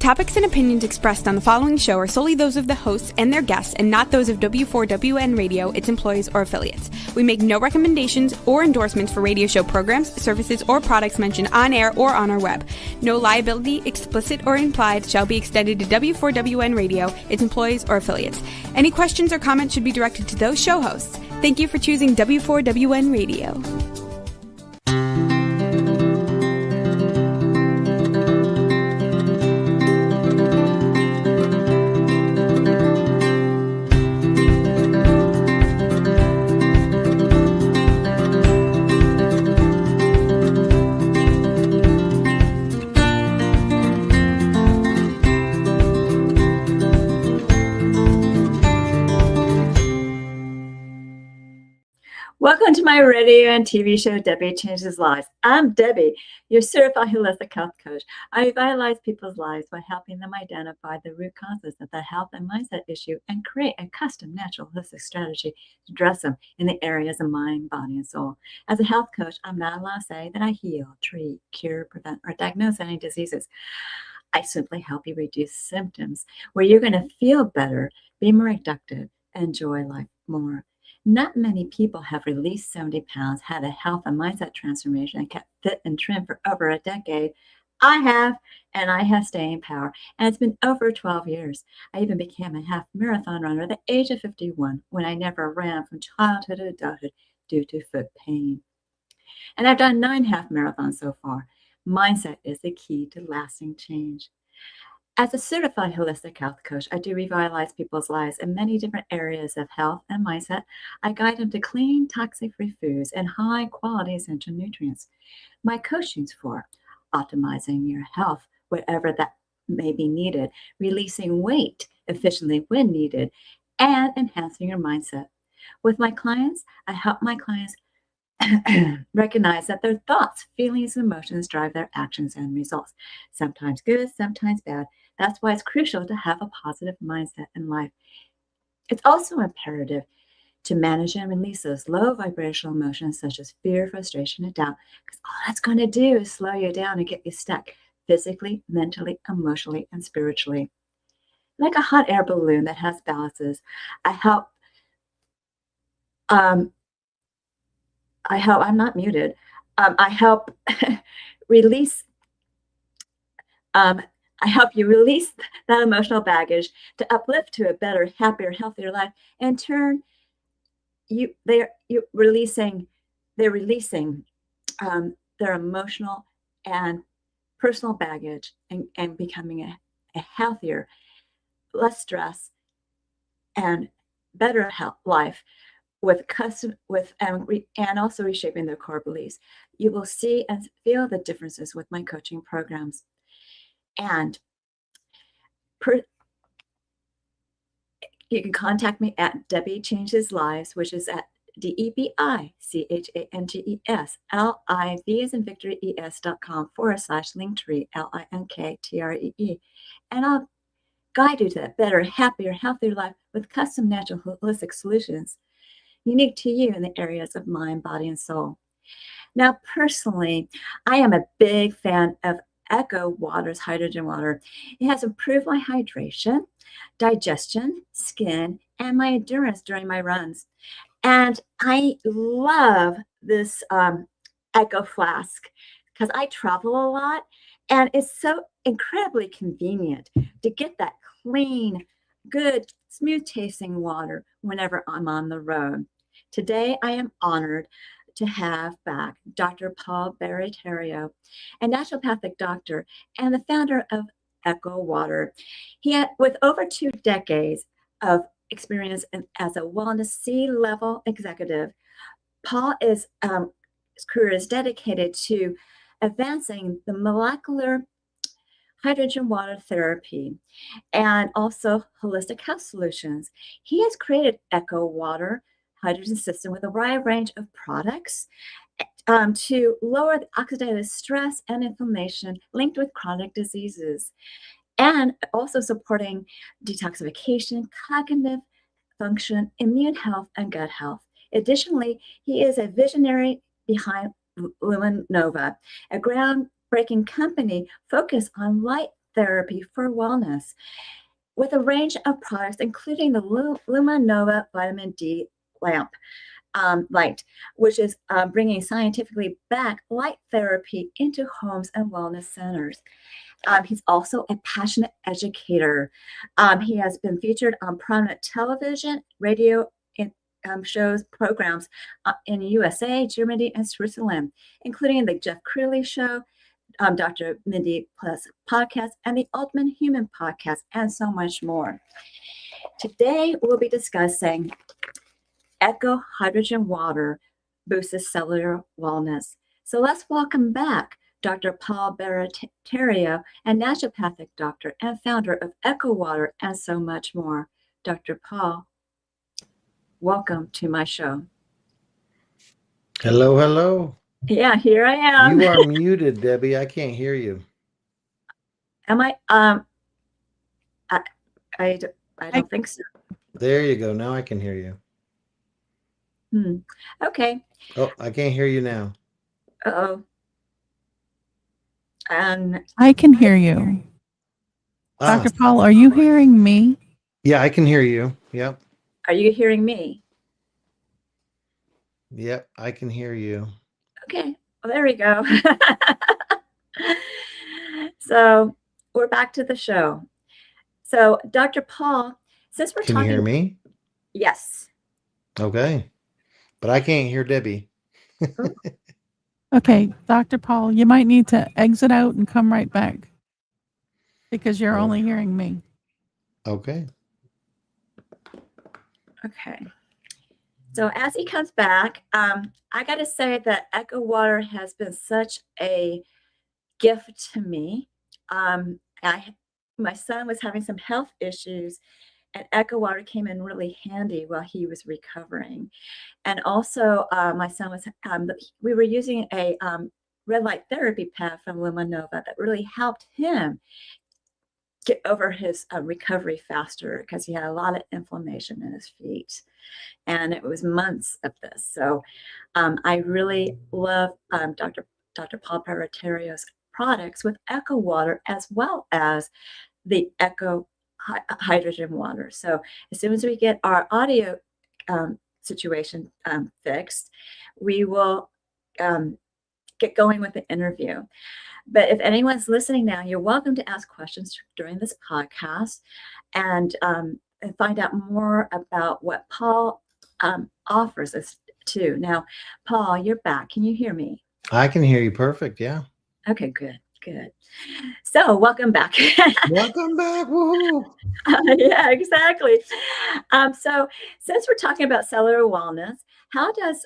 topics and opinions expressed on the following show are solely those of the hosts and their guests and not those of W4WN Radio, its employees, or affiliates. We make no recommendations or endorsements for radio show programs, services, or products mentioned on air or on our web. No liability, explicit or implied, shall be extended to W4WN Radio, its employees, or affiliates. Any questions or comments should be directed to those show hosts. Thank you for choosing W4WN Radio. Welcome to my radio and TV show, Debi Changes Lives. I'm Debi, your certified holistic health coach. I revitalize people's lives by helping them identify the root causes of the health and mindset issue and create a custom natural holistic strategy to address them in the areas of mind, body, and soul. As a health coach, I'm not allowed to say that I heal, treat, cure, prevent, or diagnose any diseases. I simply help you reduce symptoms where you're going to feel better, be more productive, and enjoy life more. Not many people have released 70 pounds, had a health and mindset transformation, and kept fit and trim for over a decade. I have, and I have staying power. And it's been over 12 years. I even became a half marathon runner at the age of 51 when I never ran from childhood to adulthood due to foot pain. And I've done 9 half marathons so far. Mindset is the key to lasting change. As a certified holistic health coach, I do revitalize people's lives in many different areas of health and mindset. I guide them to clean, toxic-free foods and high-quality essential nutrients. My coaching's for optimizing your health, whatever that may be needed, releasing weight efficiently when needed, and enhancing your mindset. With my clients, I help my clients recognize that their thoughts, feelings, and emotions drive their actions and results. Sometimes good, sometimes bad. That's why it's crucial to have a positive mindset in life. It's also imperative to manage and release those low vibrational emotions such as fear, frustration, and doubt, because all that's going to do is slow you down and get you stuck physically, mentally, emotionally, and spiritually. Like a hot air balloon that has balances, I help I'm not muted. I help release. I help you release that emotional baggage to uplift to a better, happier, healthier life. In turn, they're releasing their emotional and personal baggage and becoming a healthier, less stress, and better health life and also reshaping their core beliefs. You will see and feel the differences with my coaching programs. And you can contact me at Debi Changes Lives, which is at DebiChangesLives, as in Victory, ES.com/Linktree, LINKTREE. And I'll guide you to that better, happier, healthier life with custom natural holistic solutions unique to you in the areas of mind, body, and soul. Now, personally, I am a big fan of Echo Water's hydrogen water. It has improved my hydration, digestion, skin, and my endurance during my runs. And I love this Echo flask because I travel a lot, and it's so incredibly convenient to get that clean, good, smooth-tasting water whenever I'm on the road. Today, I am honored to have back Dr. Paul Barattiero, a naturopathic doctor and the founder of Echo Water. With over 2 decades of experience as a wellness C-level executive, Paul his career is dedicated to advancing the molecular hydrogen water therapy and also holistic health solutions. He has created Echo Water hydrogen system with a wide range of products to lower the oxidative stress and inflammation linked with chronic diseases, and also supporting detoxification, cognitive function, immune health, and gut health. Additionally, he is a visionary behind Luminova, a groundbreaking company focused on light therapy for wellness with a range of products, including the Luminova Vitamin D lamp light, which is bringing scientifically backed light therapy into homes and wellness centers. He's also a passionate educator. He has been featured on prominent television, radio, shows, programs in USA, Germany, and Switzerland, including the Jeff Crilley Show, Dr. Mindy Plus podcast, and the Ultimate Human podcast, and so much more. Today, we'll be discussing Echo Hydrogen Water boosts cellular wellness. So let's welcome back Dr. Paul Barattiero, a naturopathic doctor and founder of Echo Water, and so much more. Dr. Paul, welcome to my show. Hello, hello. Yeah, here I am. You are muted, Debbie. I can't hear you. Am I? I don't think so. There you go. Now I can hear you. Okay. Oh, I can't hear you now. Uh-oh. I can hear you. Dr. Paul, are you hearing me? Yeah, I can hear you. Yep. Are you hearing me? Yep, I can hear you. Okay. Well, there we go. So we're back to the show. So, Dr. Paul, since we're Can talking... you hear me? Yes. Okay. But I can't hear Debbie. Okay, Dr. Paul, you might need to exit out and come right back because you're only hearing me. Okay. Okay. So as he comes back, I got to say that Echo Water has been such a gift to me. My son was having some health issues, and Echo Water came in really handy while he was recovering. And also, my son was, we were using a red light therapy pad from Luminova that really helped him get over his recovery faster because he had a lot of inflammation in his feet. And it was months of this. So I really love Dr. Paul Barattiero's products with Echo Water, as well as the Echo Hydrogen Water. So as soon as we get our audio situation fixed, we will get going with the interview. But if anyone's listening now, you're welcome to ask questions during this podcast and find out more about what Paul offers us too. Now, Paul, you're back. Can you hear me? I can hear you perfect. Yeah. Okay, good. So welcome back. Welcome back. Woohoo. Yeah, exactly. So since we're talking about cellular wellness, how does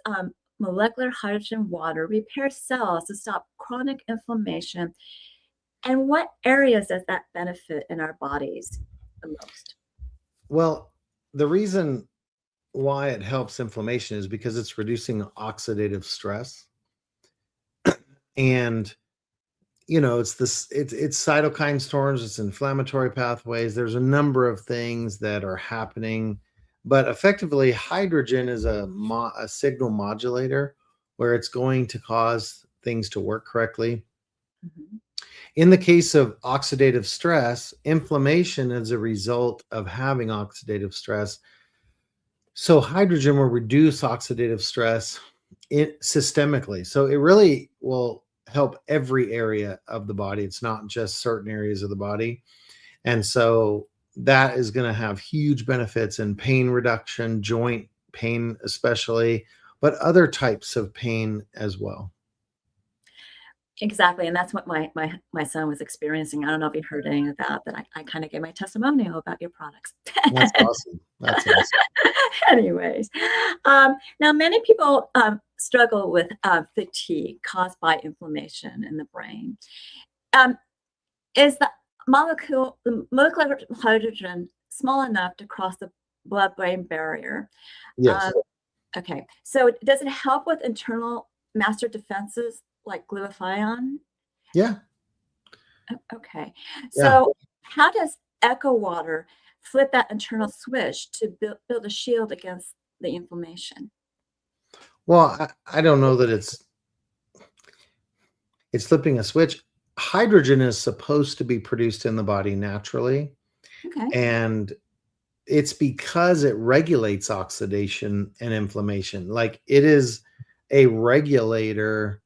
molecular hydrogen water repair cells to stop chronic inflammation? And what areas does that benefit in our bodies the most? Well, the reason why it helps inflammation is because it's reducing oxidative stress. And it's cytokine storms, it's inflammatory pathways. There's a number of things that are happening, but effectively hydrogen is a signal modulator where it's going to cause things to work correctly. Mm-hmm. In the case of oxidative stress, inflammation is a result of having oxidative stress. So hydrogen will reduce oxidative stress systemically. So it really will help every area of the body. It's not just certain areas of the body. And so that is going to have huge benefits in pain reduction, joint pain especially, but other types of pain as well. Exactly. And that's what my son was experiencing. I don't know if you heard any of that, but I kind of gave my testimonial about your products. That's awesome. That's awesome. Anyways, now many people struggle with fatigue caused by inflammation in the brain. Is the molecular hydrogen small enough to cross the blood-brain barrier? Yes. Okay. So does it help with internal master defenses like glutathione? Yeah. Okay. So how does Echo Water flip that internal switch to build a shield against the inflammation? Well, I don't know that it's flipping a switch. hydrogen is supposed to be produced in the body naturally, Okay. and it's because it regulates oxidation and inflammation. Like, it is a regulator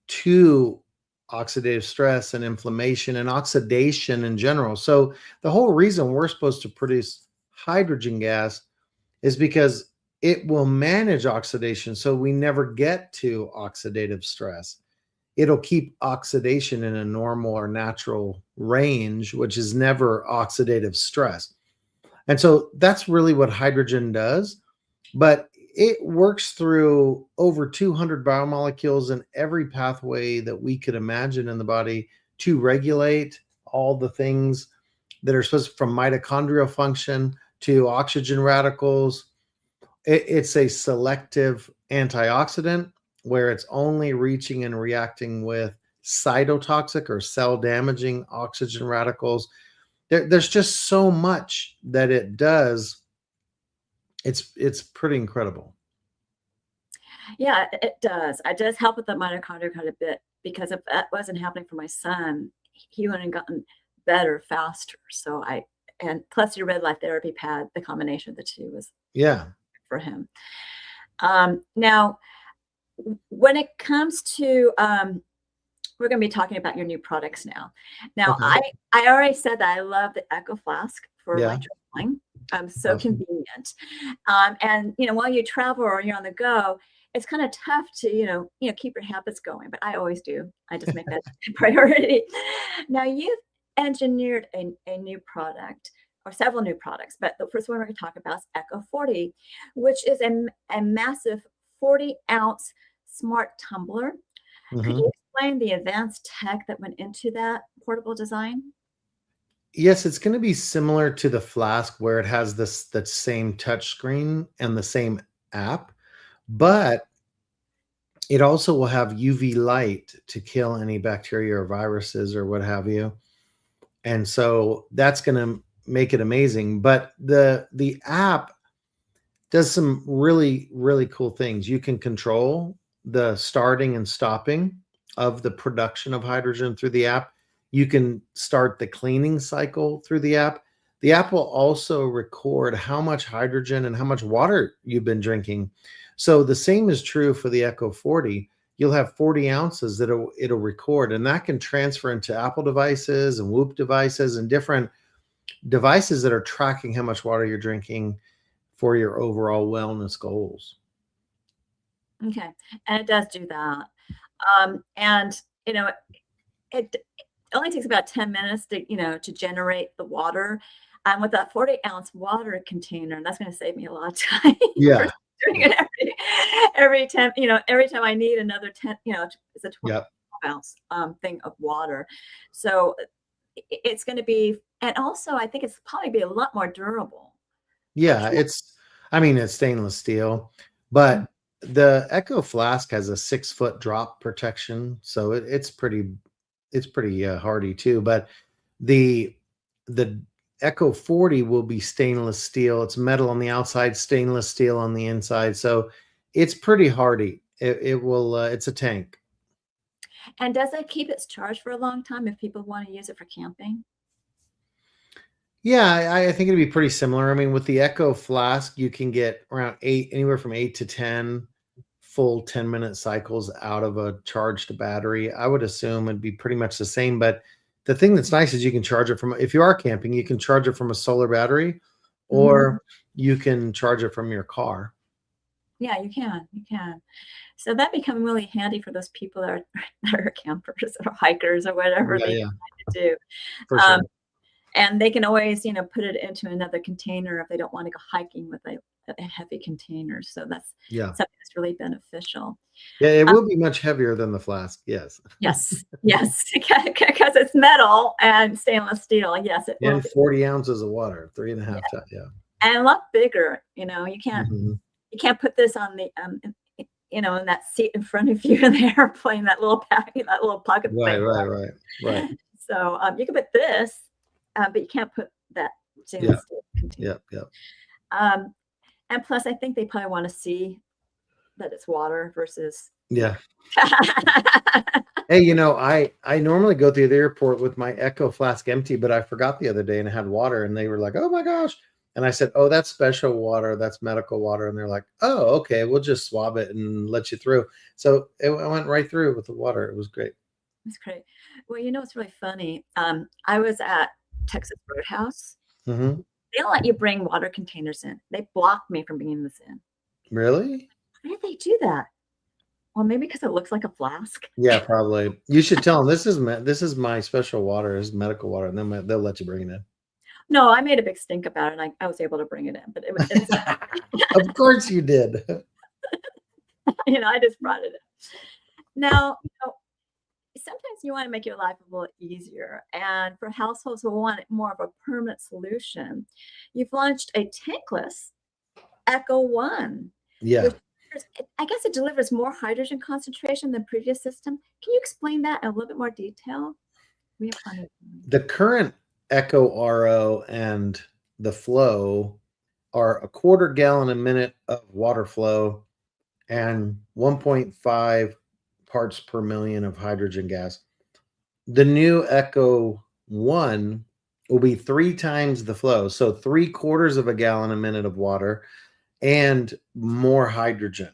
to oxidative stress and inflammation and oxidation in general. So the whole reason we're supposed to produce hydrogen gas is because it will manage oxidation so we never get to oxidative stress. It'll keep oxidation in a normal or natural range, which is never oxidative stress. And so that's really what hydrogen does. But it works through over 200 biomolecules in every pathway that we could imagine in the body to regulate all the things that are supposed, from mitochondrial function to oxygen radicals. It's a selective antioxidant where it's only reaching and reacting with cytotoxic or cell damaging oxygen radicals. There's just so much that it does. It's pretty incredible. Yeah, it does. It does help with the mitochondria quite a bit, because if that wasn't happening for my son, he wouldn't have gotten better faster. So and plus your red light therapy pad, the combination of the two was Yeah. for him. Now, when it comes to, we're going to be talking about your new products now. Now, Okay. I already said that I love the Echo Flask for Yeah. my traveling. So Awesome. convenient. And while you travel or you're on the go, it's kind of tough to keep your habits going. But I always do. I just make that a priority. Now, you've engineered a new product, or several new products, but the first one we're going to talk about is Echo 40, which is a massive 40-ounce smart tumbler. Could Mhm. you explain the advanced tech that went into that portable design? Yes, it's going to be similar to the flask, where it has that same touch screen and the same app, but it also will have UV light to kill any bacteria or viruses or what have you. And so that's going to make it amazing. But the app does some really, really cool things. You can control the starting and stopping of the production of hydrogen through the app. You can start the cleaning cycle through the app. The app will also record how much hydrogen and how much water you've been drinking. So the same is true for the Echo 40. You'll have 40 ounces that it'll record, and that can transfer into Apple devices and Whoop devices and different devices that are tracking how much water you're drinking for your overall wellness goals. Okay, and it does do that. And it only takes about 10 minutes to generate the water. And with that 40-ounce water container, that's going to save me a lot of time for Yeah. doing it every time. Every time I need another 10, it's a 12 Yep. ounce thing of water. So it's going to be, and also I think it's probably be a lot more durable. Yeah, it's stainless steel, but the Echo Flask has a 6-foot drop protection, so it's pretty hardy too. But the Echo 40 will be stainless steel. It's metal on the outside, stainless steel on the inside, so it's pretty hardy. It will. It's a tank. And does it keep its charge for a long time if people want to use it for camping? Yeah, I think it'd be pretty similar. I mean, with the Echo Flask, you can get anywhere from 8 to 10 full 10-minute cycles out of a charged battery. I would assume it'd be pretty much the same. But the thing that's nice is you can charge it from, if you are camping, you can charge it from a solar battery, or you can charge it from your car. Yeah, you can. You can. So that become really handy for those people that are campers or hikers or whatever they Yeah, decide to do. for Um, sure. and they can always, put it into another container if they don't want to go hiking with a heavy container. So that's Yeah. something that's really beneficial. Yeah, it Um, will be much heavier than the flask. Yes. yes, yes, because it's metal and stainless steel. Yes, it will And be. 40 ounces of water, 3.5 Yeah. times. Yeah. And a lot bigger. You Mhm. can't put this on the in that seat in front of you in the airplane, that little pocket Right, thing. right. So you can put this, but you can't put that Yeah, stainless steel container. yeah. Um, and plus, I think they probably want to see that it's water versus Yeah. Hey, I normally go through the airport with my Echo flask empty, but I forgot the other day and I had water, and they were like, "Oh my gosh!" And I said, "Oh, that's special water. That's medical water." And they're like, "Oh, okay, we'll just swab it and let you through." So I went right through with the water. It was great. That's great. Well, it's really funny. I was at Texas Roadhouse. Hmm. They don't let you bring water containers in. They blocked me from bringing this in. Really? Why did they do that? Well, maybe because it looks like a flask. Yeah, probably. You should tell them this is my special water. This is medical water, and then they'll let you bring it in. No, I made a big stink about it, and I was able to bring it in. But it's Of course you did. I just brought it in. Now, sometimes you want to make your life a little easier. And for households who want more of a permanent solution, you've launched a tankless Echo One. Yeah. I guess it delivers more hydrogen concentration than previous system. Can you explain that in a little bit more detail? We have plenty of time. The current Echo RO and the Flow are a quarter gallon a minute of water flow and 1.5 parts per million of hydrogen gas. The new Echo One will be 3 times the flow, so 3/4 of a gallon a minute of water and more hydrogen.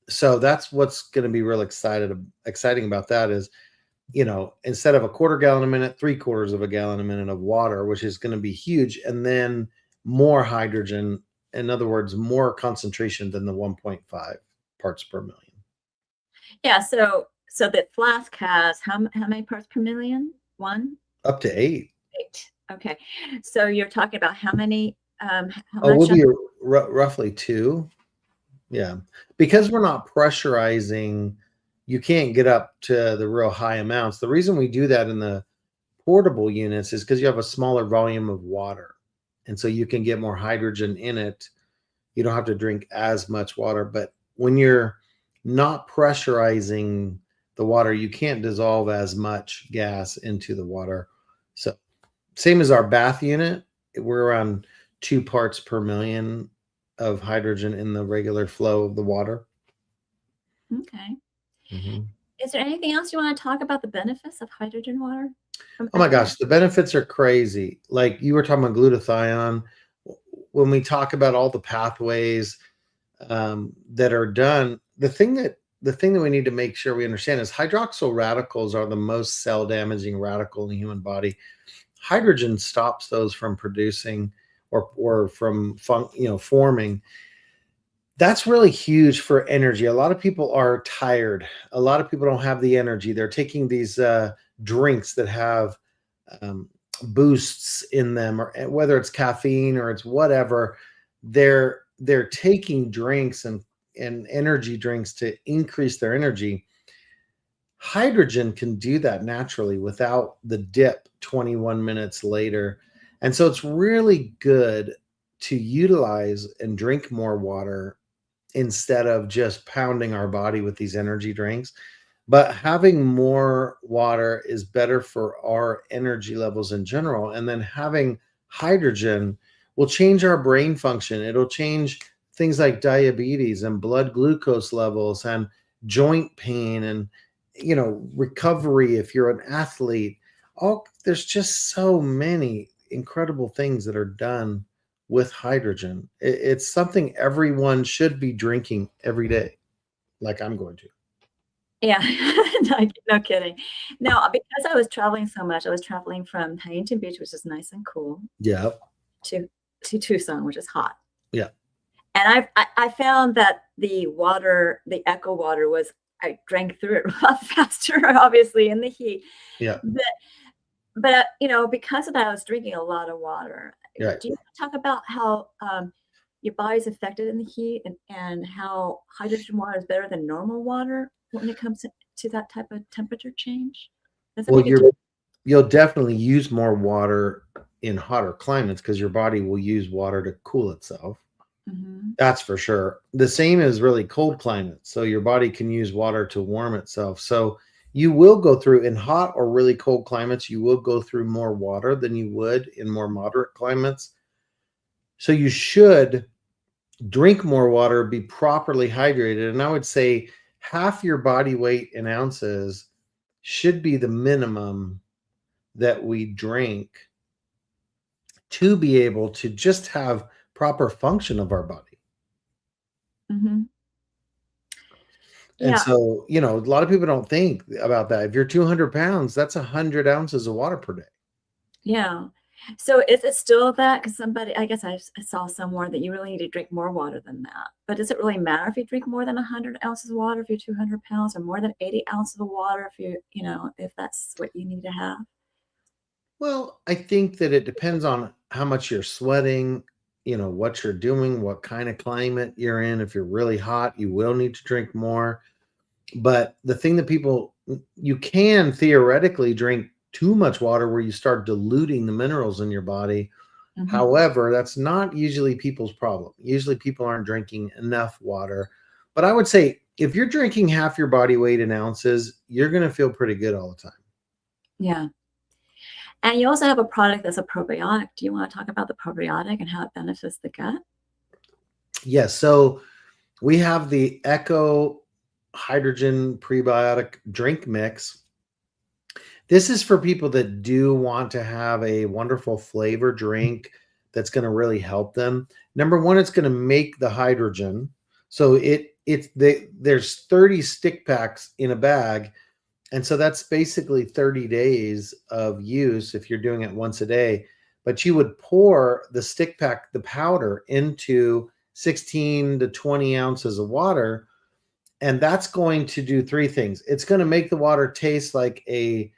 So that's what's going to be real exciting about that is, instead of a quarter gallon a minute, 3/4 of a gallon a minute of water, which is going to be huge, and then more hydrogen. In other words, more concentration than the 1.5 parts per million. Yeah. So the flask has how many parts per million? 1? Up to 8. 8. Okay. So you're talking about how many? How Oh, much? we'll be roughly 2. Yeah, because we're not pressurizing, you can't get up to the real high amounts. The reason we do that in the portable units is because you have a smaller volume of water, and so you can get more hydrogen in it. You don't have to drink as much water, but when you're not pressurizing the water, you can't dissolve as much gas into the water. So same as our bath unit, we're around 2 parts per million of hydrogen in the regular flow of the water. Okay. Mm-hmm. Is there anything else you want to talk about the benefits of hydrogen water? Oh my gosh, the benefits are crazy. Like you were talking about glutathione. When we talk about all the pathways that are done, the thing that we need to make sure we understand is hydroxyl radicals are the most cell damaging radical in the human body. Hydrogen stops those from producing or from forming. That's really huge for energy. A lot of people are tired. A lot of people don't have the energy. They're taking these drinks that have boosts in them, or whether it's caffeine or it's whatever. They're taking drinks and energy drinks to increase their energy. Hydrogen can do that naturally without the dip 21 minutes later. And so it's really good to utilize and drink more water instead of just pounding our body with these energy drinks. But having more water is better for our energy levels in general. And then having hydrogen will change our brain function. It'll change things like diabetes and blood glucose levels and joint pain and recovery if you're an athlete. There's just so many incredible things that are done with hydrogen. It's something everyone should be drinking every day, like I'm going to. Yeah, no kidding. No, because I was traveling so much, I was traveling from Huntington Beach, which is nice and cool, Yeah. to Tucson, which is hot. Yeah. And I found that the Echo water I drank through it a lot faster, obviously, in the heat. Yeah. But because of that, I was drinking a lot of water. Right. Do you want to talk about how your body's affected in the heat and how hydrogen water is better than normal water when it comes to that type of temperature change? Well, you'll definitely use more water in hotter climates because your body will use water to cool itself. Mm-hmm. That's for sure. The same as really cold climates. So your body can use water to warm itself. So you will go through in hot or really cold climates, you will go through more water than you would in more moderate climates. So you should drink more water, be properly hydrated. And I would say half your body weight in ounces should be the minimum that we drink to be able to just have proper function of our body. Hmm. And Yeah. so, a lot of people don't think about that. If you're 200 pounds, that's 100 ounces of water per day. Yeah. So is it still that? Because I guess I saw somewhere that you really need to drink more water than that. But does it really matter if you drink more than 100 ounces of water if you're 200 pounds, or more than 80 ounces of water if if that's what you need to have? Well, I think that it depends on how much you're sweating, what you're doing, what kind of climate you're in. If you're really hot, you will need to drink more. But the thing that you can theoretically drink too much water where you start diluting the minerals in your body. Mhm. However, that's not usually people's problem. Usually people aren't drinking enough water. But I would say if you're drinking half your body weight in ounces, you're going to feel pretty good all the time. Yeah. And you also have a product that's a probiotic. Do you want to talk about the probiotic and how it benefits the gut? Yes. So we have the Echo Hydrogen Prebiotic Drink Mix. This is for people that do want to have a wonderful flavor drink that's going to really help them. Number one, it's going to make the hydrogen. So there's 30 stick packs in a bag. And so that's basically 30 days of use if you're doing it once a day. But you would pour the stick pack, the powder, into 16 to 20 ounces of water. And that's going to do three things. It's going to make the water taste like the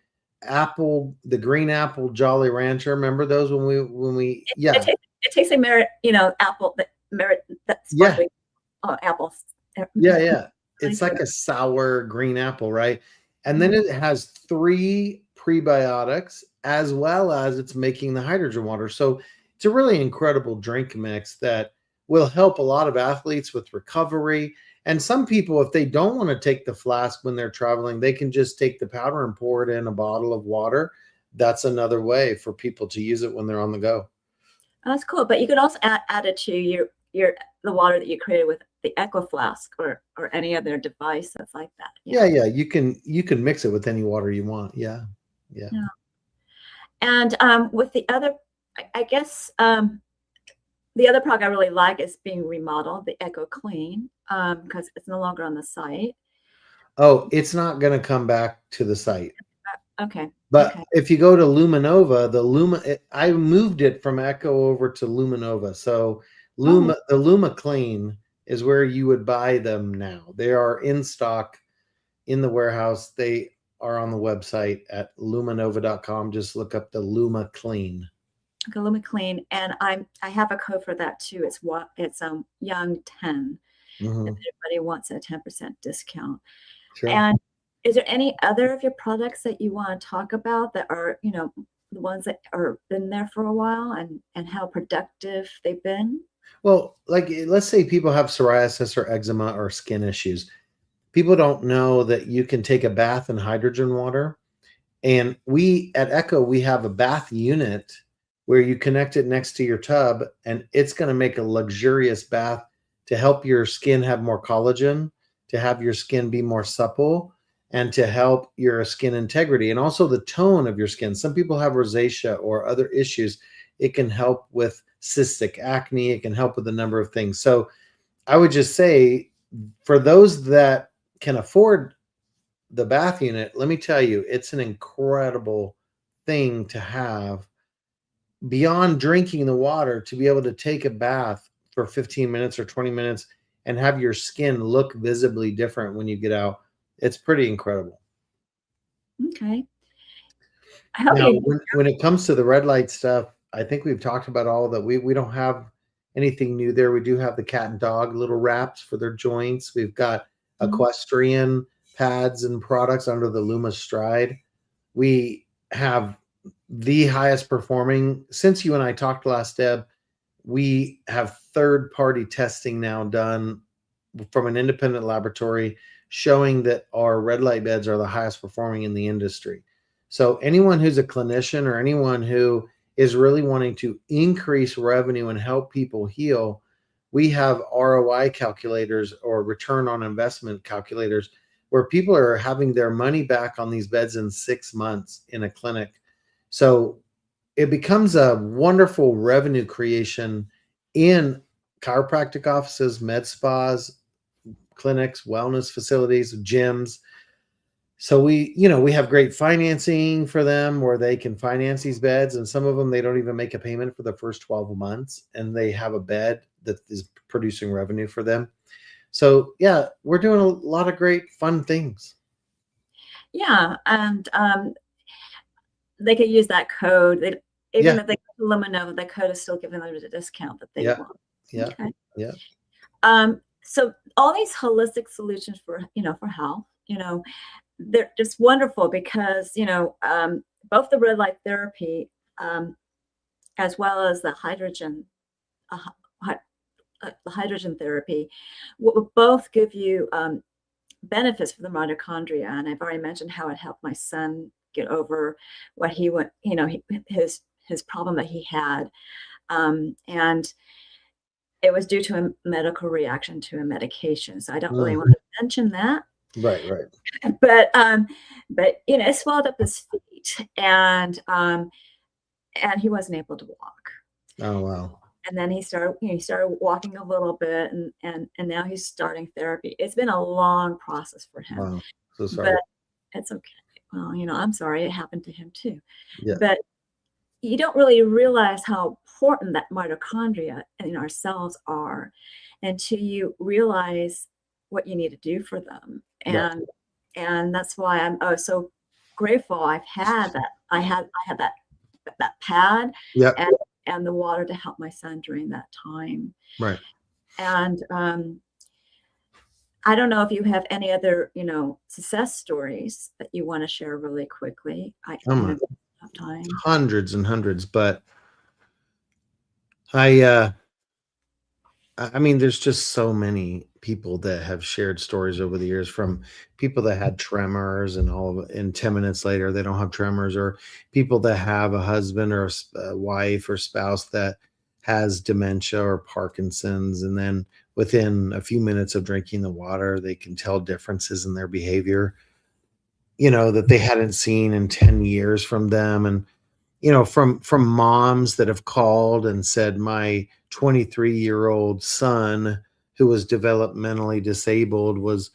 green apple Jolly Rancher. Remember those yeah. It tastes like apple, that's sparkling apples. Yeah. It's like a sour green apple, right? And then it has 3 prebiotics as well as it's making the hydrogen water. So it's a really incredible drink mix that will help a lot of athletes with recovery. And some people, if they don't want to take the flask when they're traveling, they can just take the powder and pour it in a bottle of water. That's another way for people to use it when they're on the go. Oh, that's cool. But you could also add it to the water that you created with the Echo Flask or any other device that's like that. Yeah. You can mix it with any water you want. Yeah. And with the other, I guess the other product I really like is being remodeled, the Echo Clean, because it's no longer on the site. Oh, it's not going to come back to the site. Okay. But if you go to Luminova, I moved it from Echo over to Luminova. So the Luma Clean is where you would buy them now. They are in stock in the warehouse. They are on the website at luminova.com. Just look up the Luma Clean. Okay, Luma Clean, and I have a code for that too. It's Young 10. If anybody wants a 10% discount. Sure. And is there any other of your products that you want to talk about that are, the ones that are been there for a while and how productive they've been? Well, like let's say people have psoriasis or eczema or skin issues. People don't know that you can take a bath in hydrogen water. And we at Echo, we have a bath unit where you connect it next to your tub, and it's going to make a luxurious bath to help your skin have more collagen, to have your skin be more supple, and to help your skin integrity and also the tone of your skin. Some people have rosacea or other issues. It can help with cystic acne. It can help with a number of things. So I would just say for those that can afford the bath unit, let me tell you, it's an incredible thing to have beyond drinking the water, to be able to take a bath for 15 minutes or 20 minutes and have your skin look visibly different when you get out. It's pretty incredible. Okay. Now, when it comes to the red light stuff, I think we've talked about all that. We don't have anything new there. We do have the cat and dog little wraps for their joints. We've got equestrian pads and products under the Luma Stride. We have the highest performing, since you and I talked last, Deb, we have third-party testing now done from an independent laboratory showing that our red light beds are the highest performing in the industry. So anyone who's a clinician or anyone who is really wanting to increase revenue and help people heal, we have ROI calculators or return on investment calculators where people are having their money back on these beds in 6 months in a clinic. So it becomes a wonderful revenue creation in chiropractic offices, med spas, clinics, wellness facilities, gyms. So we have great financing for them where they can finance these beds, and some of them they don't even make a payment for the first 12 months, and they have a bed that is producing revenue for them. So yeah, we're doing a lot of great fun things. Yeah, and they could use that code. Even if they let them know that the code is still giving them the discount that they want. Yeah. Okay. Yeah. So all these holistic solutions for health, they're just wonderful because both the red light therapy as well as the hydrogen therapy will both give you benefits for the mitochondria. And I've already mentioned how it helped my son get over what he went, his problem that he had. And it was due to a medical reaction to a medication. So I don't really want to mention that. Right. But it swelled up his feet, and he wasn't able to walk. Oh wow. And then he started walking a little bit, and now he's starting therapy. It's been a long process for him. Wow. So sorry. But it's okay. Well, I'm sorry it happened to him too. Yeah. But you don't really realize how important that mitochondria in our cells are until you realize what you need to do for them. And that's why I'm so grateful I've had that. I had that pad and the water to help my son during that time. Right. And I don't know if you have any other, success stories that you want to share really quickly. I don't have time. Hundreds and hundreds, but I mean, there's just so many people that have shared stories over the years, from people that had tremors and 10 minutes later, they don't have tremors, or people that have a husband or a wife or spouse that has dementia or Parkinson's. And then within a few minutes of drinking the water, they can tell differences in their behavior, that they hadn't seen in 10 years from them. And, from moms that have called and said, my 23-year-old son who was developmentally disabled was,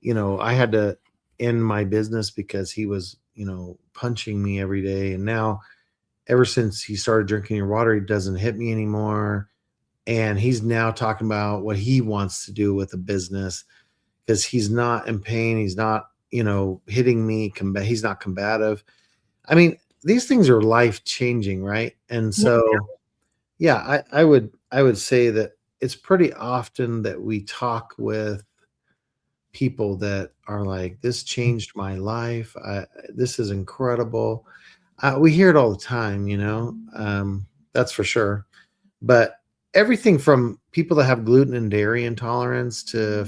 I had to end my business because he was, punching me every day. And now ever since he started drinking your water, he doesn't hit me anymore. And he's now talking about what he wants to do with a business because he's not in pain. He's not, hitting me. He's not combative. I mean, these things are life changing, right? And so, yeah, I would say that it's pretty often that we talk with people that are like, this changed my life. This is incredible. We hear it all the time, that's for sure. But everything from people that have gluten and dairy intolerance to a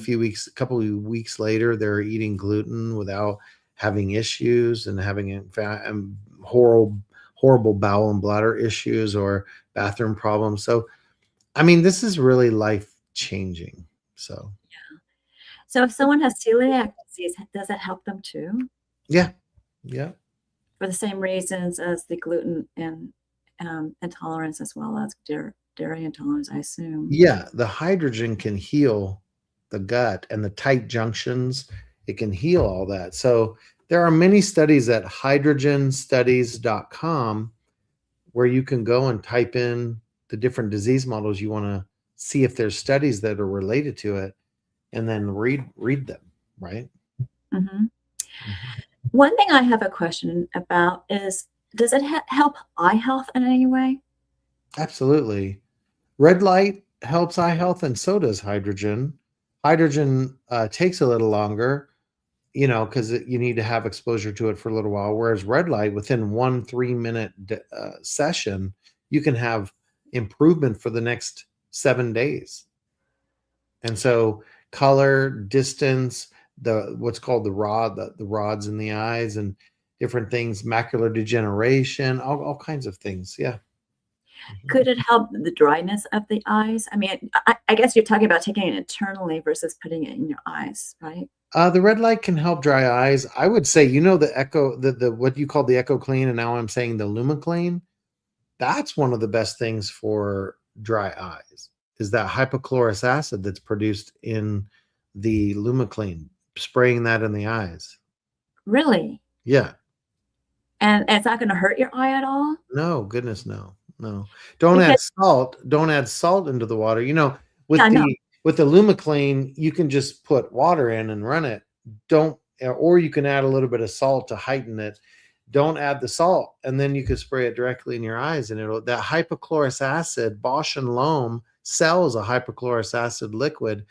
couple of weeks later, they're eating gluten without having issues and having horrible bowel and bladder issues or bathroom problems. So, I mean, this is really life changing. So, yeah. So if someone has celiac disease, does it help them too? Yeah. For the same reasons as the gluten and intolerance, as well as dairy intolerance, I assume. Yeah, the hydrogen can heal the gut and the tight junctions. It can heal all that. So there are many studies at hydrogenstudies.com where you can go and type in the different disease models you want to see if there's studies that are related to it, and then read them, right? Mm-hmm. One thing I have a question about is, does it help eye health in any way? Absolutely. Red light helps eye health, and so does hydrogen. Hydrogen takes a little longer, because you need to have exposure to it for a little while. Whereas red light, within 1 3-minute session, you can have improvement for the next 7 days. And so color, distance, what's called the rods in the eyes, and different things, macular degeneration, all kinds of things. Yeah. Could it help the dryness of the eyes? I mean, I guess you're talking about taking it internally versus putting it in your eyes, right? The red light can help dry eyes. I would say, the Echo, the what you call the Echo Clean, and now I'm saying the LumiClean. That's one of the best things for dry eyes. Is that hypochlorous acid that's produced in the LumiClean? Spraying that in the eyes. Really? Yeah. And it's not going to hurt your eye at all? No, goodness, no. Don't add Because salt. Don't add salt into the water. With yeah, no. with the LumiClean, you can just put water in and run it. Or you can add a little bit of salt to heighten it. Don't add the salt, and then you could spray it directly in your eyes, and that hypochlorous acid, Bausch and Lomb sells a hypochlorous acid liquid,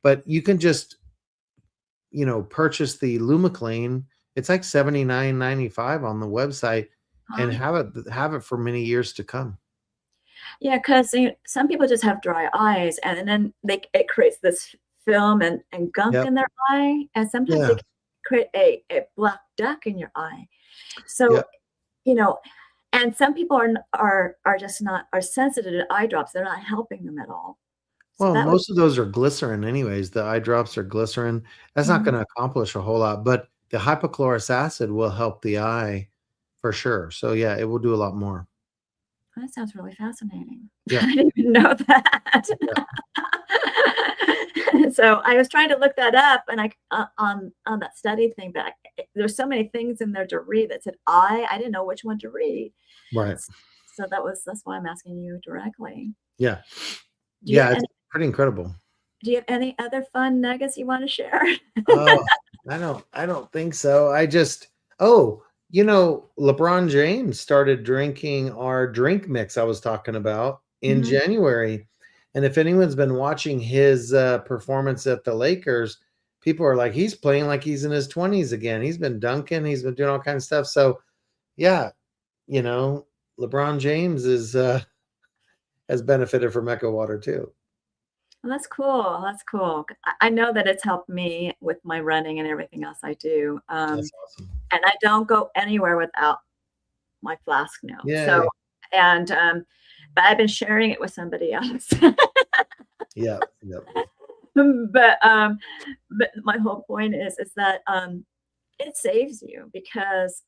but you can just purchase the LumiClean. It's like $79.95 on the website, and have it for many years to come. Yeah, because some people just have dry eyes, and then it creates this film and gunk Yep. in their eye, and sometimes Yeah. they create a black duck in your eye. So, Yep. And some people are just not sensitive to eye drops. They're not helping them at all. So Well, most of those are glycerin anyways. The eye drops are glycerin. That's not going to accomplish a whole lot, but the hypochlorous acid will help the eye for sure. So yeah, it will do a lot more. That sounds really fascinating. Yeah. I didn't even know that. Yeah. So I was trying to look that up, and on that study thing, but there's so many things in there to read that said I didn't know which one to read. Right. So that's why I'm asking you directly. Yeah. Do you have It's pretty incredible. Do you have any other fun nuggets you want to share? Oh, I don't think so. LeBron James started drinking our drink mix I was talking about in January. And if anyone's been watching his performance at the Lakers, people are like, he's playing like he's in his 20s again. He's been dunking. He's been doing all kinds of stuff. So, yeah, LeBron James has benefited from Echo Water too. Well, that's cool. That's cool. I know that it's helped me with my running and everything else I do. That's awesome. And I don't go anywhere without my flask now. Yeah. So, but I've been sharing it with somebody else. Yeah. But my whole point is that it saves you, because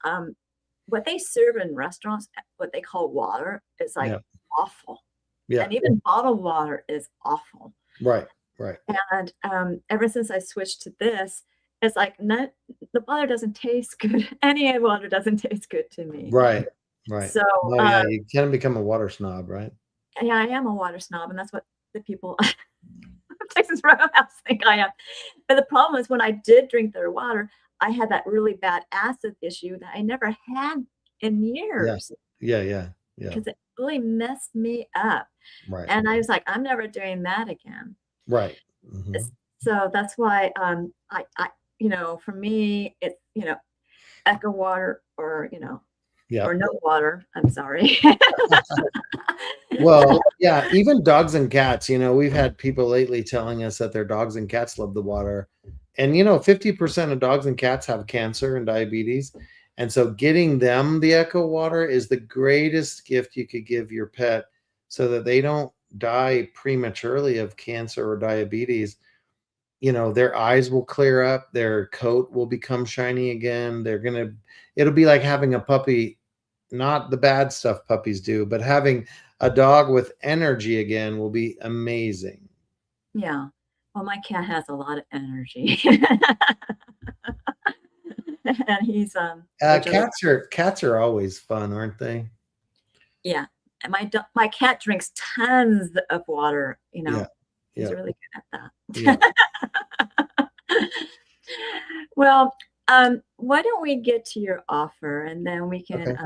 what they serve in restaurants, what they call water, is like awful. Yeah. And even bottled water is awful. Right. And ever since I switched to this, it's like the water doesn't taste good. Any water doesn't taste good to me. Right. So you can become a water snob, right? Yeah, I am a water snob, and that's what the people of Texas Roadhouse think I am. But the problem is, when I did drink their water, I had that really bad acid issue that I never had in years. Yeah. Because it really messed me up. Right. And I was like, I'm never doing that again. Right. So that's why I for me, it's Echo Water or or no water. I'm sorry. Well, yeah, even dogs and cats, we've had people lately telling us that their dogs and cats love the water. And 50% of dogs and cats have cancer and diabetes. And so getting them the Echo Water is the greatest gift you could give your pet, so that they don't die prematurely of cancer or diabetes. Their eyes will clear up, their coat will become shiny again. It'll be like having a puppy, not the bad stuff puppies do, but having a dog with energy again will be amazing. Yeah. Well, my cat has a lot of energy. And he's cats are always fun, aren't they? Yeah. And my cat drinks tons of water, Yeah. He's really good at Yeah. that. Well, why don't we get to your offer, and then we can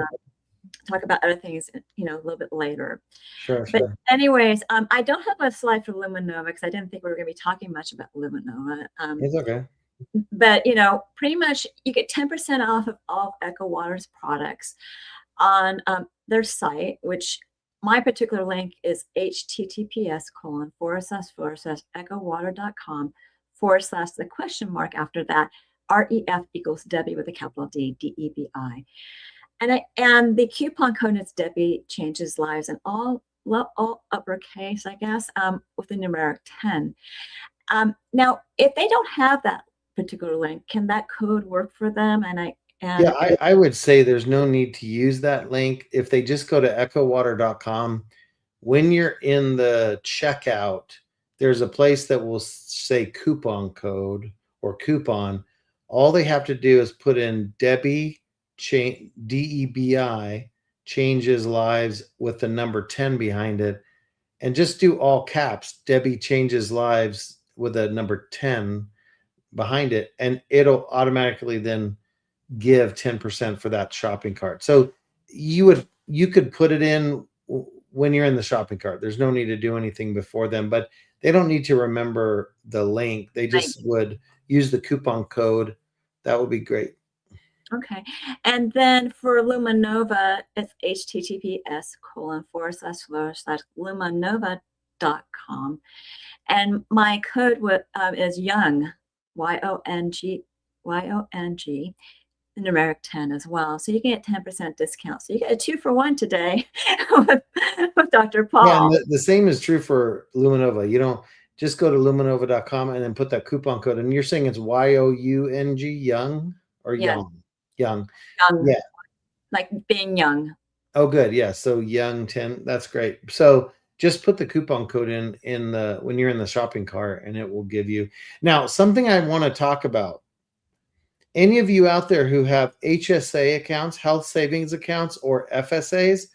talk about other things, a little bit later. Sure. But anyways, I don't have a slide for Luminova because I didn't think we were going to be talking much about Luminova. It's okay. But pretty much you get 10% off of all of Echo Water's products on their site, which my particular link is https://echowater.com/the question mark after that, REF equals Debbie with a capital D, DEBI. And the coupon code is Debi Changes Lives, and all uppercase, I guess, with the numeric 10. Now, if they don't have that particular link, can that code work for them? Yeah, I would say there's no need to use that link. If they just go to echowater.com, when you're in the checkout, there's a place that will say coupon code or coupon. All they have to do is put in Debi, DEBI, changes lives with the number 10 behind it, and just do all caps, Debi changes lives with a number 10 behind it, and it'll automatically then give 10% for that shopping cart. So you could put it in when you're in the shopping cart. There's no need to do anything before then, but they don't need to remember the link. They just would use the coupon code. That would be great. Okay. And then for Luminova, it's https://luminova.com. And my code is YOUNG, YONG, the numeric 10 as well. So you can get 10% discount. So you get a 2-for-1 today with Dr. Paul. Yeah, and the same is true for Luminova. You don't just go to luminova.com and then put that coupon code. And you're saying it's YOUNG, young or young? Young. Yeah. Like being young. Oh, good. Yeah. So young 10. That's great. So just put the coupon code in when you're in the shopping cart, and it will give you. Now, something I want to talk about. Any of you out there who have HSA accounts, health savings accounts, or FSAs,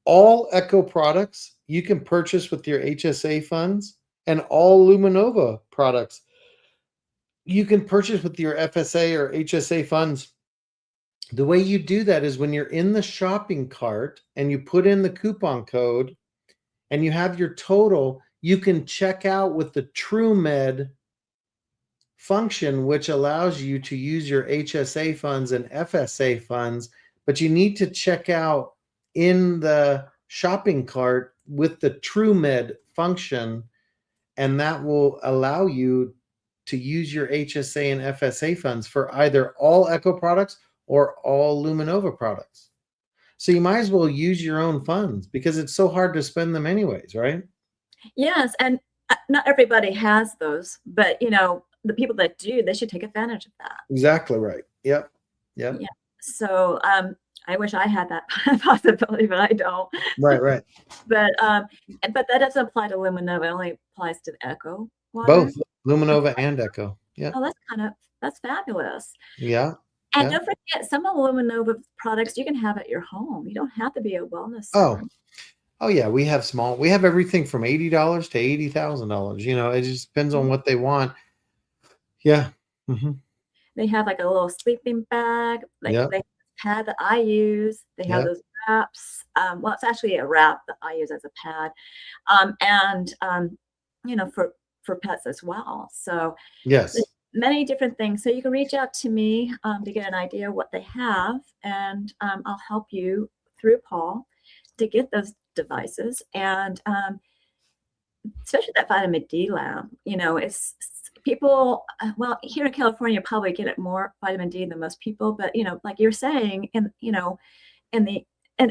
all Echo products you can purchase with your HSA funds, and all Luminova products you can purchase with your FSA or HSA funds. The way you do that is when you're in the shopping cart and you put in the coupon code and you have your total, you can check out with the TrueMed function, which allows you to use your HSA funds and FSA funds, but you need to check out in the shopping cart with the TrueMed function, and that will allow you to use your HSA and FSA funds for either all Echo products or all Luminova products. So you might as well use your own funds because it's so hard to spend them anyways, right? Yes, and not everybody has those, but the people that do, they should take advantage of that. Exactly right. Yep. Yeah. So I wish I had that possibility, but I don't. Right. But that doesn't apply to Luminova. It only applies to Echo Water. Both Luminova and Echo. Yeah. Oh, that's fabulous. Yeah. And don't forget, some of the Luminova products you can have at your home. You don't have to be a wellness center. Oh yeah, we have everything from $80 to $80,000. It just depends on what they want. Yeah. Mm-hmm. They have like a little sleeping bag. They have a pad that I use. They have those wraps. Well, it's actually a wrap that I use as a pad. And for pets as well. So yes, many different things. So you can reach out to me to get an idea of what they have, and I'll help you through Paul to get those devices. And especially that vitamin D lamp, it's people, well, here in California, probably get it more vitamin D than most people, but like you're saying, in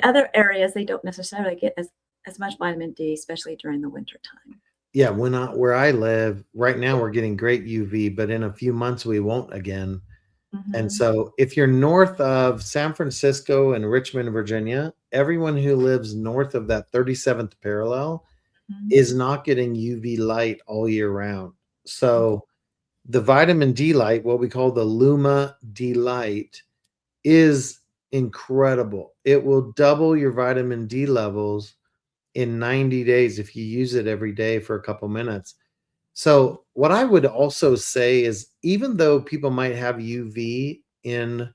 other areas, they don't necessarily get as much vitamin D, especially during the winter time. Yeah, where I live right now, we're getting great UV, but in a few months we won't again. Mm-hmm. And so if you're north of San Francisco and Richmond, Virginia, everyone who lives north of that 37th parallel is not getting UV light all year round. So the vitamin D light, what we call the Luma D light, is incredible. It will double your vitamin D levels in 90 days if you use it every day for a couple minutes. So what I would also say is, even though people might have UV in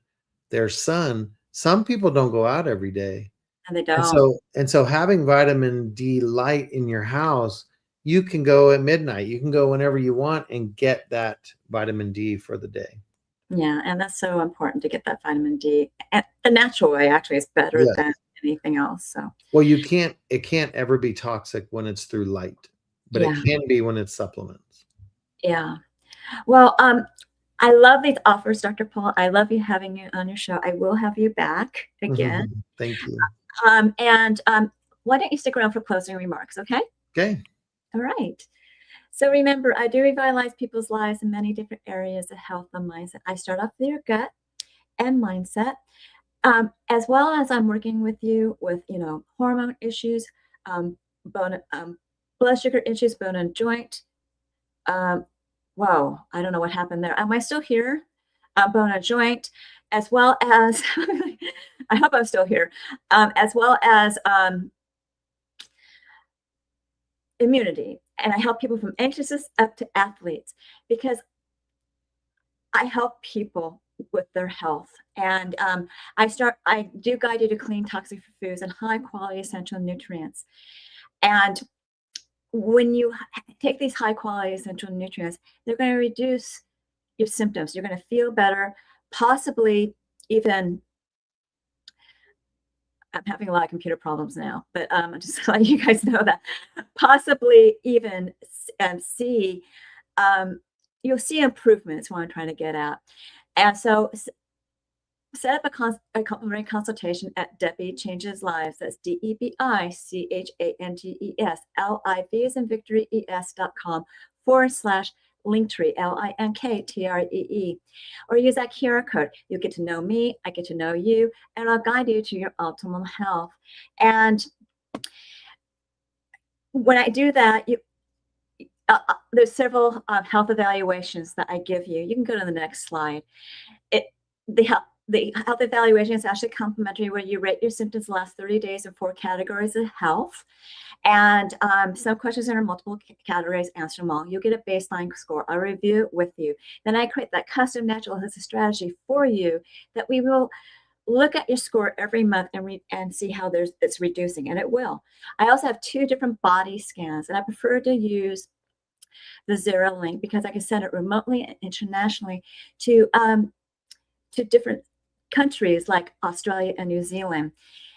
their sun, some people don't go out every day. And they don't. And so having vitamin D light in your house, you can go at midnight. You can go whenever you want and get that vitamin D for the day. Yeah, and that's so important to get that vitamin D. And the natural way actually is better than anything else. So well, it can't ever be toxic when it's through light, but it can be when it's supplements. Yeah. Well, I love these offers, Dr. Paul. I love you having you on your show. I will have you back again. Thank you. And why don't you stick around for closing remarks, okay? Okay. All right. So remember, I do revitalize people's lives in many different areas of health and mindset. I start off with your gut and mindset, as well as I'm working with you with, hormone issues, bone, blood sugar issues, bone and joint. Whoa, I don't know what happened there. Am I still here? Bone and joint, as well as, I hope I'm still here, as well as immunity. And I help people from anxious up to athletes, because I help people with their health. And I do guide you to clean toxic foods and high quality essential nutrients. And when you take these high quality essential nutrients, they're going to reduce your symptoms. You're going to feel better, possibly even, I'm having a lot of computer problems now, but just to let you guys know that, possibly even see, you'll see improvements, what I'm trying to get at. And so set up a complimentary consultation at Debi Changes Lives. That's DEBICHANGES as in Victory ES.com/Linktree, LINKTREE, or use that QR code. You'll get to know me, I get to know you, and I'll guide you to your optimal health. And when I do that, there's several health evaluations that I give you. You can go to the next slide. The health evaluation is actually complimentary, where you rate your symptoms the last 30 days in 4 categories of health. And some questions are in multiple categories, answer them all. You'll get a baseline score. I'll review it with you. Then I create that custom natural holistic strategy for you that we will look at your score every month and see how it's reducing, and it will. I also have 2 different body scans, and I prefer to use the Zero link because I can send it remotely and internationally to different countries like Australia and New Zealand.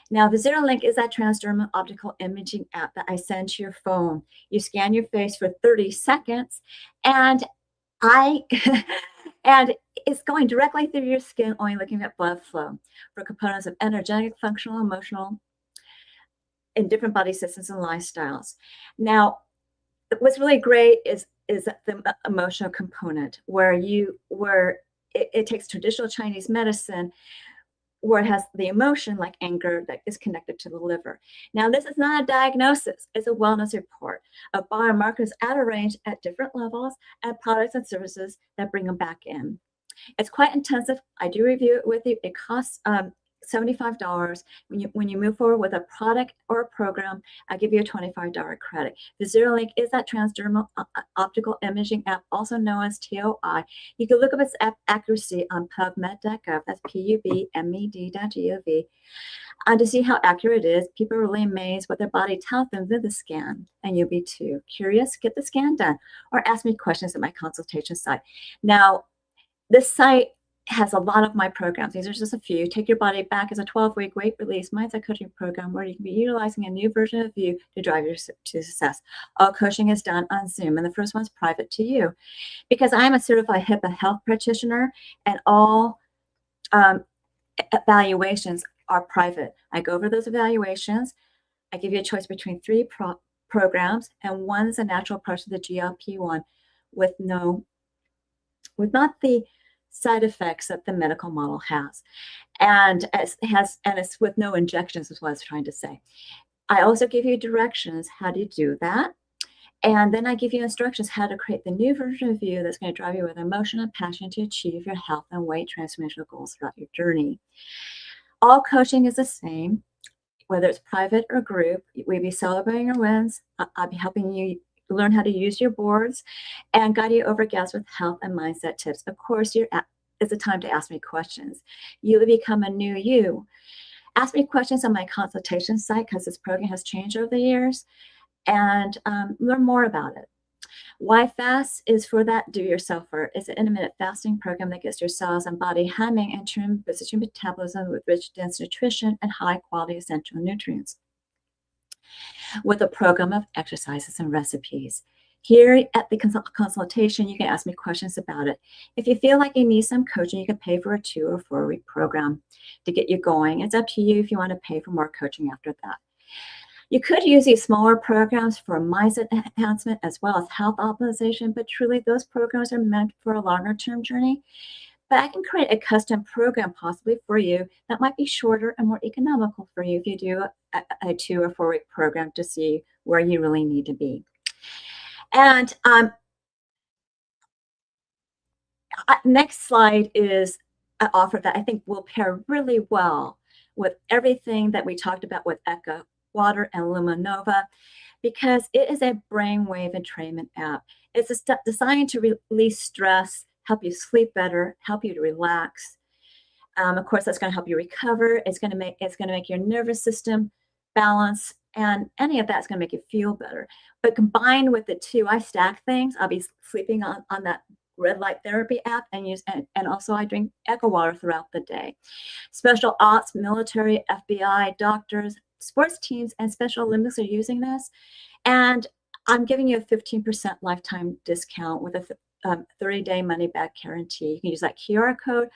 Now, the Zero link is that transdermal optical imaging app that I send to your phone. You scan your face for 30 seconds, and and it's going directly through your skin, only looking at blood flow for components of energetic, functional, emotional, in different body systems and lifestyles. Now, what's really great is the emotional component, where it takes traditional Chinese medicine, where it has the emotion like anger that is connected to the liver. Now, this is not a diagnosis, it's a wellness report of biomarkers at a range at different levels and products and services that bring them back in. It's quite intensive. I do review it with you. It costs $75. When you move forward with a product or a program, I give you a $25 credit. The Zero link is that transdermal optical imaging app, also known as TOI. You can look up its accuracy on PubMed.gov. That's PUBMED.gov. And to see how accurate it is, people are really amazed what their body tells them with the scan. And you'll be too. Curious? Get the scan done, or ask me questions at my consultation site. Now, this site has a lot of my programs. These are just a few. Take Your Body Back is a 12-week weight release mindset coaching program where you can be utilizing a new version of you to drive you to success. All coaching is done on Zoom, and the first one's private to you. Because I'm a certified HIPAA health practitioner, and all evaluations are private. I go over those evaluations. I give you a choice between 3 programs, and one is a natural approach to the GLP-1 with not the side effects that the medical model has, and it's with no injections, is what I was trying to say. I also give you directions how to do that, and then I give you instructions how to create the new version of you that's going to drive you with emotion and passion to achieve your health and weight transformational goals throughout your journey. All coaching is the same, whether it's private or group. We'll be celebrating your wins. I'll be helping you learn how to use your boards and guide you over gaps with health and mindset tips. Of course, it's a time to ask me questions. You will become a new you. Ask me questions on my consultation site, because this program has changed over the years, and learn more about it. Why Fast is for that do-yourselfer. It's an intermittent fasting program that gets your cells and body humming and boosts your metabolism with rich, dense nutrition and high-quality essential nutrients, with a program of exercises and recipes. Here at the consultation, you can ask me questions about it. If you feel like you need some coaching, you can pay for a 2 or 4 week program to get you going. It's up to you if you want to pay for more coaching after that. You could use these smaller programs for mindset enhancement as well as health optimization, but truly those programs are meant for a longer term journey. But I can create a custom program possibly for you that might be shorter and more economical for you if you do a 2 or 4 week program to see where you really need to be. And next slide is an offer that I think will pair really well with everything that we talked about with Echo Water and Luminova, because it is a brainwave entrainment app. It's designed to release stress, help you sleep better, help you to relax. Of course, that's going to help you recover. It's going to make your nervous system balance, and any of that's going to make you feel better. But combined with the two, I stack things. I'll be sleeping on that red light therapy app, and also I drink Echo Water throughout the day. Special ops, military, FBI, doctors, sports teams, and Special Olympics are using this. And I'm giving you a 15% lifetime discount with a 30-day money-back guarantee. You can use that QR code,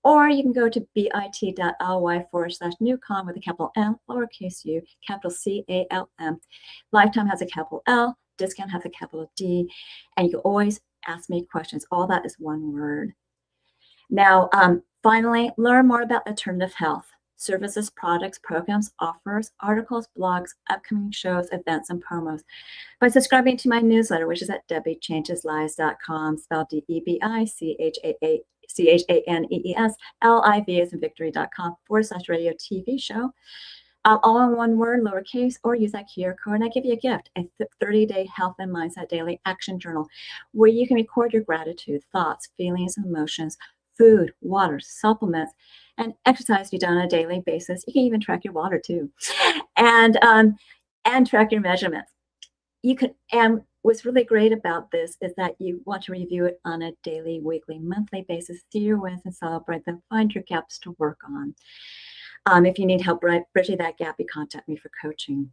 or you can go to bit.ly/newcom with a capital N, lowercase u, capital CALM. Lifetime has a capital L, discount has a capital D, and you can always ask me questions. All that is one word. Now, finally, learn more about alternative health, services, products, programs, offers, articles, blogs, upcoming shows, events, and promos by subscribing to my newsletter, which is at DebiChangesLives.com, spelled DebiChangesLives as in victory.com/radio TV show. All in one word, lowercase, or use that QR code, and I give you a gift, a 30-day health and mindset daily action journal, where you can record your gratitude, thoughts, feelings, and emotions, food, water, supplements, and exercise you've done on a daily basis. You can even track your water too, and track your measurements. You can, and what's really great about this is that you want to review it on a daily, weekly, monthly basis, see your wins and celebrate them, find your gaps to work on. If you need help bridging that gap, you contact me for coaching.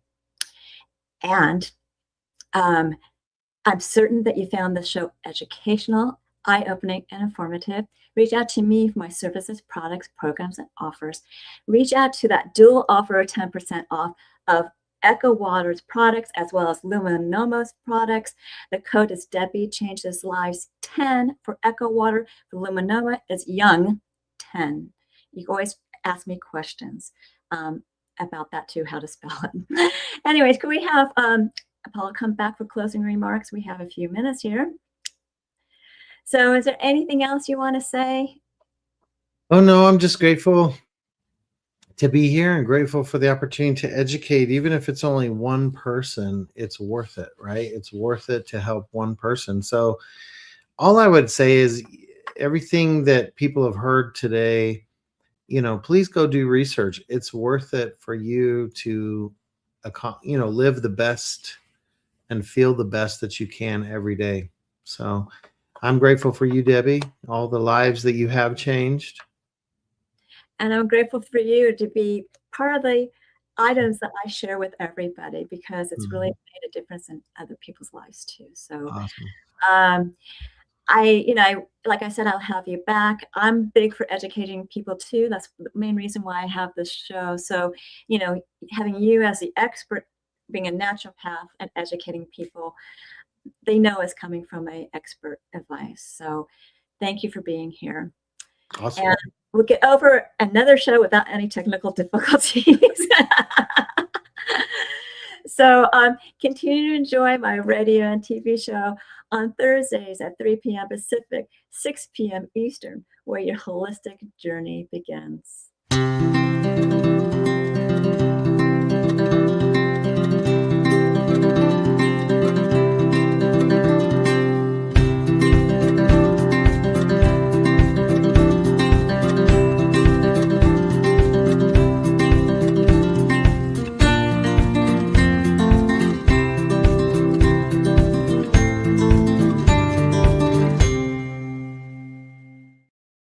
And I'm certain that you found this show educational, eye-opening, and informative. Reach out to me for my services, products, programs, and offers. Reach out to that dual offer of 10% off of Echo Water's products as well as Luminova's products. The code is Debi Changes Lives 10 for Echo Water. For Luminova, it's Young 10. You can always ask me questions about that too, how to spell it. Anyways, could we have Paula come back for closing remarks? We have a few minutes here. So is there anything else you want to say? Oh, no, I'm just grateful to be here and grateful for the opportunity to educate. Even if it's only one person, it's worth it, right? It's worth it to help one person. So all I would say is everything that people have heard today, please go do research. It's worth it for you to, live the best and feel the best that you can every day. So I'm grateful for you, Debi, all the lives that you have changed. And I'm grateful for you to be part of the items that I share with everybody, because it's really made a difference in other people's lives too. So awesome. Like I said, I'll have you back. I'm big for educating people too. That's the main reason why I have this show. So, having you as the expert, being a naturopath and educating people, they know is coming from an expert advice. So thank you for being here. Awesome. And we'll get over another show without any technical difficulties. So continue to enjoy my radio and TV show on Thursdays at 3 p.m. Pacific, 6 p.m. Eastern, where your holistic journey begins.